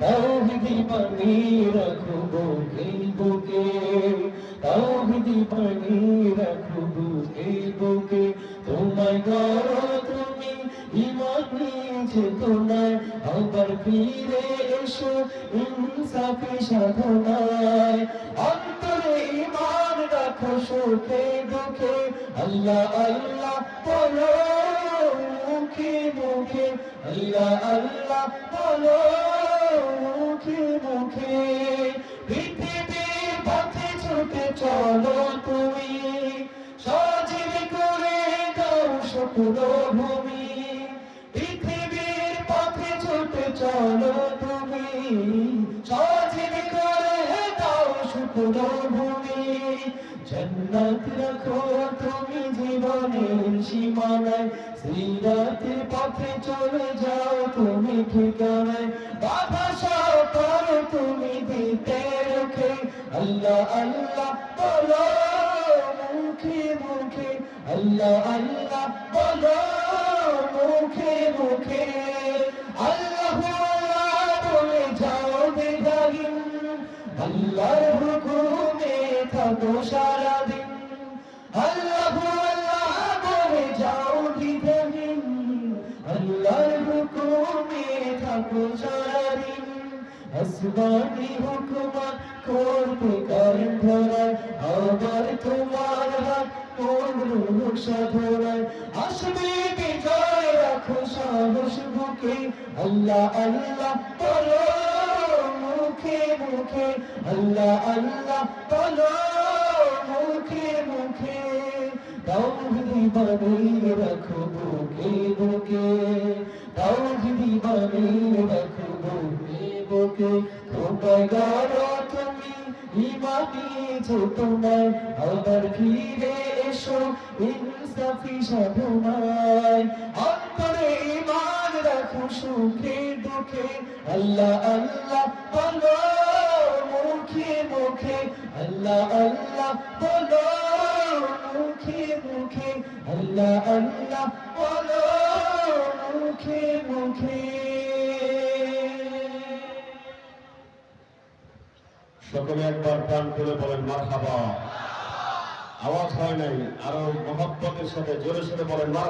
তাওহীদি পানি রাখো বুকে বুকে, তাওহীদি পানি রাখো বুকে বুকে। তোমায় গড়ো তুমি ইমানি চেতনায়, আবার ফিরে এসো ইনসাফি সাধনায়। অন্তরে ঈমান রাখো সুখে দুঃখে, আল্লাহ আল্লাহ বলো মুখে মুখে, আল্লাহ আল্লাহ বলো মুখে মুখে। পৃথিবীর পথে ছুটে চলো তুমি, সজীব করে দাও শুকনো ভূমি। পৃথিবীর পথে ছুটে চলো তুমি, সজীব করে দাও শুকনো ভূমি। জান্নাত রাখো তুমি জীবনের সীমানায়, সিরাতের পথে চলে যাও তুমি ঠিকানায়। বাধা সব করো তুমি দিতে রুখে, আল্লাহ আল্লাহ বলো মুখে মুখে, আল্লাহ আল্লাহ বলো মুখে মুখে। আল্লাহু আল্লাহ বলে যাও বেদাহীন, আল্লাহর হুকুমে থাকো সারাদিন। আল্লাহু আল্লাহ বলে যাও দ্বিধাহীন, আল্লাহর হুকুমে থাকো সারাদিন। আসমানি হুকুমত করতে কারণ ধরায়, আবার তোমার হাত কোন রূহ সাধনায়। আসবে বিজয় রাখো সাহস বুকে, আল্লাহ আল্লাহ বলো মুখে মুখে, আল্লাহ আল্লাহ বলো মুখে মুখে। তাওহীদি বানিয়ে রাখো বুকে বুকে, তাওহীদি বানিয়ে রাখো বুকে বুকে। তোমায় গড়ো তুমি ইমানি চেতনায়, আবার ফিরে এসো ইনসাফি সাধনায়। অন্তরে ঈমান রাখো সুখে দুঃখে, আল্লাহ আল্লাহ বলো মুখে মুখে, আল্লাহ আল্লাহ বলো মুখে মুখে, আল্লাহ আল্লাহ বলো মুখে মুখে। সকলে একবার প্রাণ খুলে বলেন মারহাবা। আওয়াজ হয় নাই, আরো মহব্বতের সাথে জোরে সোরে বলেন মারহাবা।